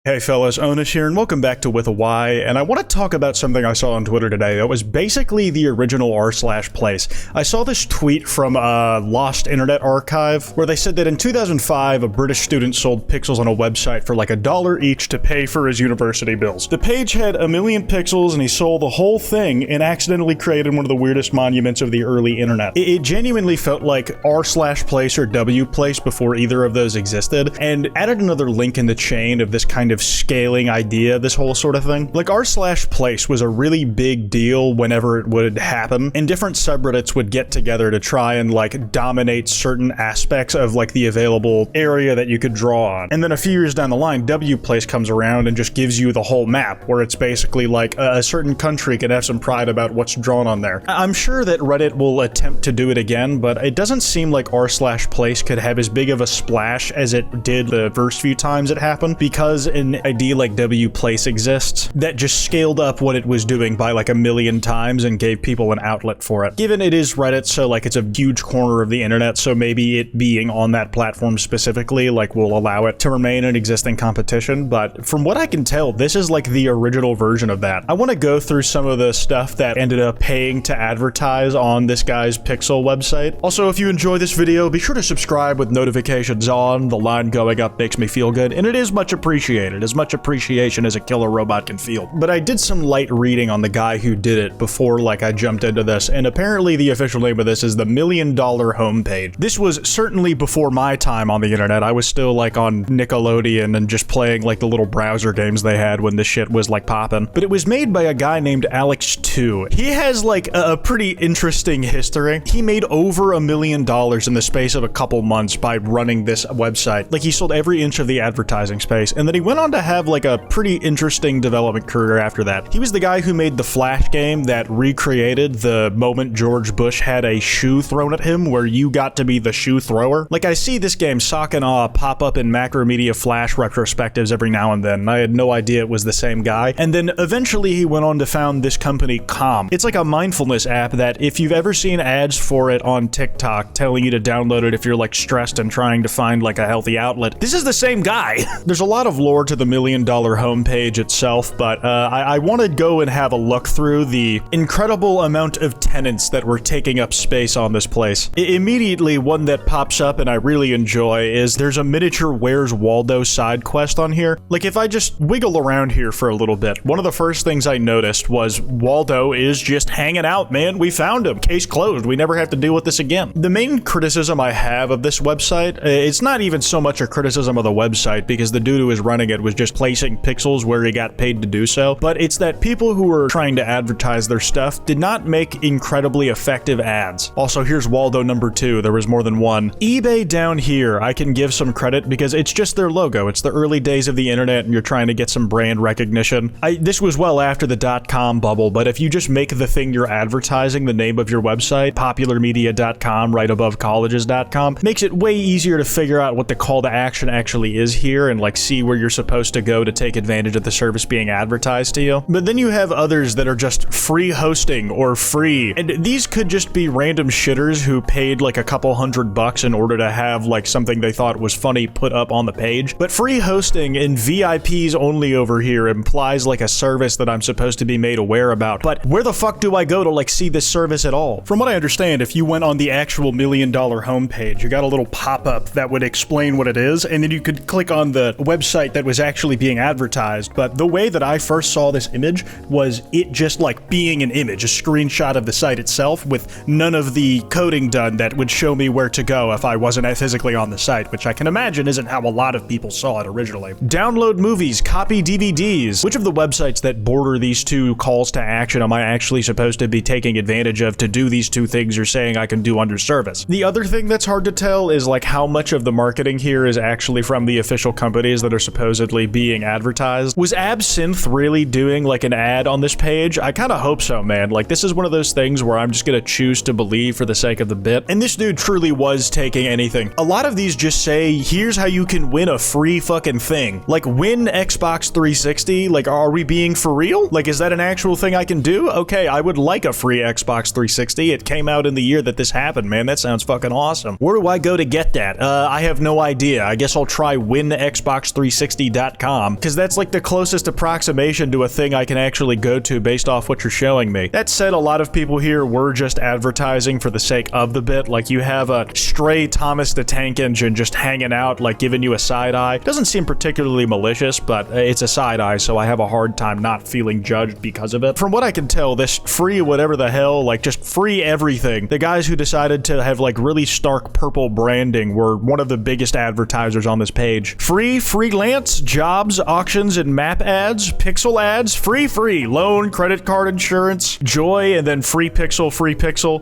Hey fellas, Onus here, and welcome back to With a Y, and I want to talk about something I saw on Twitter today that was basically the original r/place. I saw this tweet from a lost internet archive where they said that in 2005, a British student sold pixels on a website for like $1 each to pay for his university bills. The page had 1 million pixels, and he sold the whole thing and accidentally created one of the weirdest monuments of the early internet. It genuinely felt like r/place or Wplace before either of those existed, and added another link in the chain of this kind of scaling idea, this whole sort of thing. Like r/place was a really big deal whenever it would happen, and different subreddits would get together to try and like dominate certain aspects of like the available area that you could draw on. And then a few years down the line, Wplace comes around and just gives you the whole map, where it's basically like a certain country can have some pride about what's drawn on there. I'm sure that Reddit will attempt to do it again, but it doesn't seem like r/place could have as big of a splash as it did the first few times it happened, because an idea like Wplace exists that just scaled up what it was doing by like 1 million times and gave people an outlet for it. Given it is Reddit, so like it's a huge corner of the internet, so maybe it being on that platform specifically like will allow it to remain an existing competition, but from what I can tell, this is like the original version of that. I want to go through some of the stuff that ended up paying to advertise on this guy's Pixel website. Also, if you enjoy this video, be sure to subscribe with notifications on. The line going up makes me feel good, and it is much appreciated, as much appreciation as a killer robot can feel. But I did some light reading on the guy who did it before like I jumped into this, and apparently the official name of this is the $1 Million Homepage. This was certainly before my time on the internet. I was still like on Nickelodeon and just playing like the little browser games they had when this shit was like popping. But it was made by a guy named Alex Tew. He has like a pretty interesting history. He made over $1 million in the space of a couple months by running this website. Like he sold every inch of the advertising space, and then he went on to have like a pretty interesting development career after that. He was the guy who made the Flash game that recreated the moment George Bush had a shoe thrown at him, where you got to be the shoe thrower. Like I see this game Sock and Awe pop up in Macromedia Flash retrospectives every now and then, and I had no idea it was the same guy. And then eventually he went on to found this company Calm. It's like a mindfulness app that if you've ever seen ads for it on TikTok telling you to download it if you're like stressed and trying to find like a healthy outlet, this is the same guy. There's a lot of lore to the $1 Million homepage itself, but I want to go and have a look through the incredible amount of tenants that were taking up space on this place. Immediately, one that pops up and I really enjoy is there's a miniature Where's Waldo side quest on here. Like if I just wiggle around here for a little bit, one of the first things I noticed was Waldo is just hanging out, man. We found him. Case closed. We never have to deal with this again. The main criticism I have of this website, it's not even so much a criticism of the website, because the dude who was running it was just placing pixels where he got paid to do so, but it's that people who were trying to advertise their stuff did not make incredibly effective ads. Also, here's Waldo number 2. There was more than one. eBay down here, I can give some credit because it's just their logo. It's the early days of the internet and you're trying to get some brand recognition. This was well after the .com bubble, but if you just make the thing you're advertising the name of your website, popularmedia.com right above colleges.com, makes it way easier to figure out what the call to action actually is here and like see where you're supposed to go to take advantage of the service being advertised to you. But then you have others that are just free hosting or free, and these could just be random shitters who paid like a couple $100 in order to have like something they thought was funny put up on the page. But free hosting and VIPs only over here implies like a service that I'm supposed to be made aware about. But where the fuck do I go to like see this service at all? From what I understand, if you went on the actual $1 Million homepage, you got a little pop-up that would explain what it is, and then you could click on the website that was actually being advertised. But the way that I first saw this image was it just like being an image, a screenshot of the site itself with none of the coding done that would show me where to go if I wasn't physically on the site, which I can imagine isn't how a lot of people saw it originally. Download movies, copy DVDs. Which of the websites that border these two calls to action am I actually supposed to be taking advantage of to do these two things you're saying I can do under service? The other thing that's hard to tell is like how much of the marketing here is actually from the official companies that are supposedly being advertised. Was Absinthe really doing like an ad on this page? I kind of hope so, man. Like this is one of those things where I'm just gonna choose to believe for the sake of the bit. And this dude truly was taking anything. A lot of these just say, here's how you can win a free fucking thing. Like win Xbox 360? Like are we being for real? Like is that an actual thing I can do? Okay, I would like a free Xbox 360. It came out in the year that this happened, man. That sounds fucking awesome. Where do I go to get that? I have no idea. I guess I'll try winxbox360 free.com, because that's like the closest approximation to a thing I can actually go to based off what you're showing me. That said, a lot of people here were just advertising for the sake of the bit. Like, you have a stray Thomas the Tank Engine just hanging out, like giving you a side eye. Doesn't seem particularly malicious, but it's a side eye, so I have a hard time not feeling judged because of it. From what I can tell, this free whatever the hell, like just free everything. The guys who decided to have like really stark purple branding were one of the biggest advertisers on this page. Free, freelance, jobs, auctions, and map ads, pixel ads, free, loan, credit card insurance, joy, and then free pixel.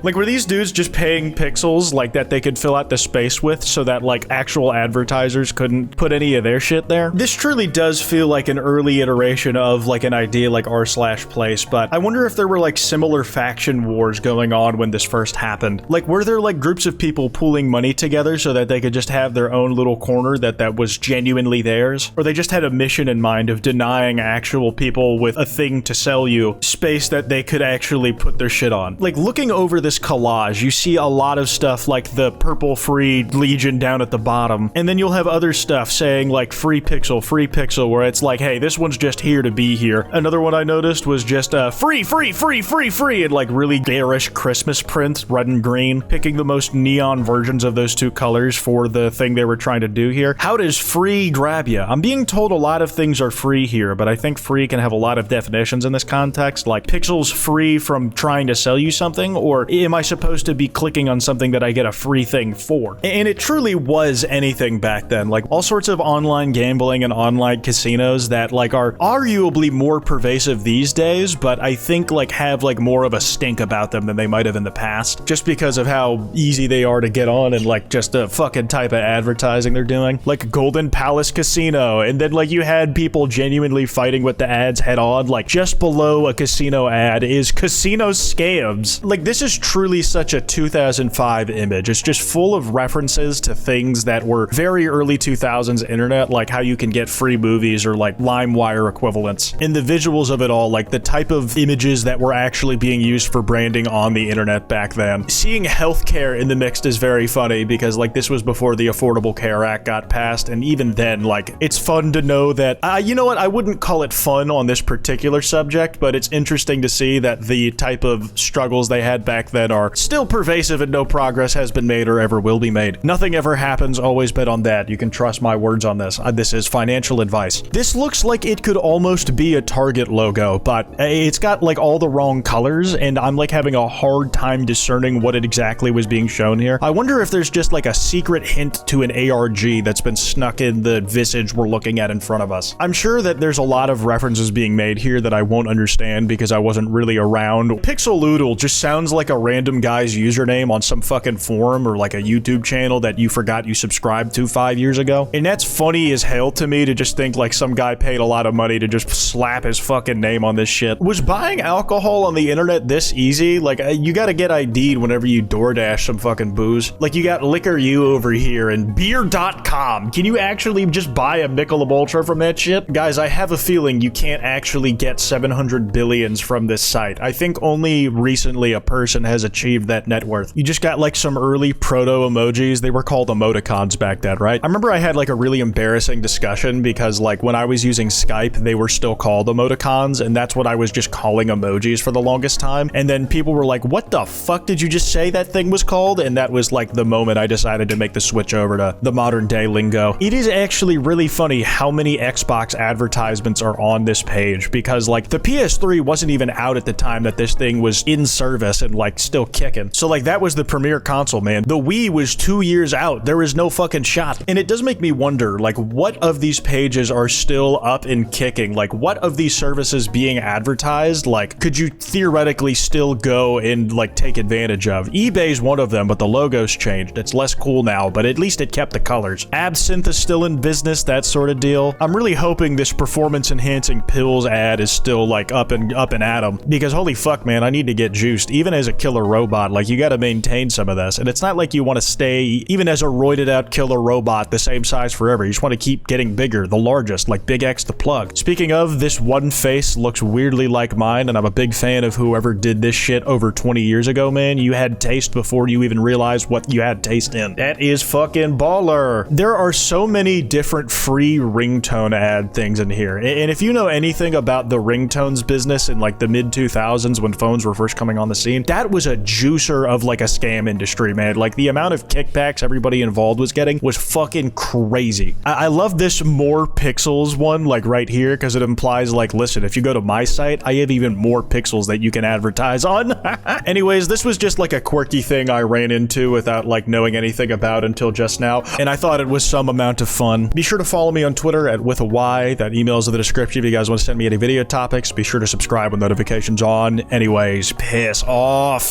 Like, were these dudes just paying pixels like that they could fill out the space with so that like actual advertisers couldn't put any of their shit there? This truly does feel like an early iteration of like an idea like r/place, but I wonder if there were like similar faction wars going on when this first happened. Like, were there like groups of people pooling money together so that they could just have their own little corner that was genuinely theirs? Or they just had a mission in mind of denying actual people with a thing to sell you space that they could actually put their shit on? Like, looking over this collage, you see a lot of stuff like the purple free Legion down at the bottom, and then you'll have other stuff saying like free pixel, where it's like, hey, this one's just here to be here. Another one I noticed was just free, and like really garish Christmas print, red and green, picking the most neon versions of those two colors for the thing they were trying to do here. How does free grab you? I'm being told a lot of things are free here, but I think free can have a lot of definitions in this context, like pixels free from trying to sell you something, or am I supposed to be clicking on something that I get a free thing for? And it truly was anything back then, like all sorts of online gambling and online casinos that like are arguably more pervasive these days, but I think like have like more of a stink about them than they might have in the past, just because of how easy they are to get on and like just the fucking type of advertising they're doing. Like Golden Palace Casino, and then like you had people genuinely fighting with the ads head on. Like just below a casino ad is casino scams. Like, this is truly such a 2005 image. It's just full of references to things that were very early 2000s internet, like how you can get free movies or like LimeWire equivalents. And the visuals of it all, like the type of images that were actually being used for branding on the internet back then. Seeing healthcare in the mix is very funny because like this was before the Affordable Care Act got passed, and even then, like, it's fun to know that, you know what, I wouldn't call it fun on this particular subject, but it's interesting to see that the type of struggles they had back then are still pervasive and no progress has been made or ever will be made. Nothing ever happens, always bet on that. You can trust my words on this. This is financial advice. This looks like it could almost be a Target logo, but it's got like all the wrong colors, and I'm like having a hard time discerning what it exactly was being shown here. I wonder if there's just like a secret hint to an ARG that's been snuck in the visage we're looking at in front of us. I'm sure that there's a lot of references being made here that I won't understand because I wasn't really around. Pixeloodle just sounds like a random guy's username on some fucking forum or like a YouTube channel that you forgot you subscribed to 5 years ago. And that's funny as hell to me to just think like some guy paid a lot of money to just slap his fucking name on this shit. Was buying alcohol on the internet this easy? Like, you gotta get ID'd whenever you DoorDash some fucking booze. Like, you got Liquor U over here and beer.com. Can you actually just buy a Michelob Ultra from that shit? Guys, I have a feeling you can't actually get 700 billions from this site. I think only recently a person has achieved that net worth. You just got like some early proto emojis. They were called emoticons back then, right? I remember I had like a really embarrassing discussion because like when I was using Skype, they were still called emoticons, and that's what I was just calling emojis for the longest time. And then people were like, what the fuck did you just say that thing was called? And that was like the moment I decided to make the switch over to the modern day lingo. It is actually really funny how many Xbox advertisements are on this page, because like the PS3 wasn't even out at the time that this thing was in service and like still kicking. So like that was the premier console, man. The Wii was 2 years out. There was no fucking shot. And it does make me wonder, like, what of these pages are still up and kicking? Like, what of these services being advertised, like, could you theoretically still go and like take advantage of? eBay's one of them, but the logo's changed. It's less cool now, but at least it kept the colors. Absinthe is still in business, that sort of deal. I'm really hoping this performance enhancing pills ad is still like up and at 'em, because holy fuck, man, I need to get juiced. Even as a killer robot, like, you gotta maintain some of this, and it's not like you want to stay, even as a roided out killer robot, the same size forever. You just want to keep getting bigger, the largest, like Big X the Plug. Speaking of, this one face looks weirdly like mine, and I'm a big fan of whoever did this shit over 20 years ago, man. You had taste before you even realized what you had taste in. That is fucking baller. There are so many different free see ringtone ad things in here. And if you know anything about the ringtones business in like the mid 2000s when phones were first coming on the scene, that was a juicer of like a scam industry, man. Like the amount of kickbacks everybody involved was getting was fucking crazy. I love this more pixels one, like right here, because it implies like, listen, if you go to my site, I have even more pixels that you can advertise on. Anyways, this was just like a quirky thing I ran into without like knowing anything about until just now, and I thought it was some amount of fun. Be sure to follow me on Twitter at @withawhy. That email's in the description if you guys want to send me any video topics. Be sure to subscribe with notifications on. Anyways, piss off.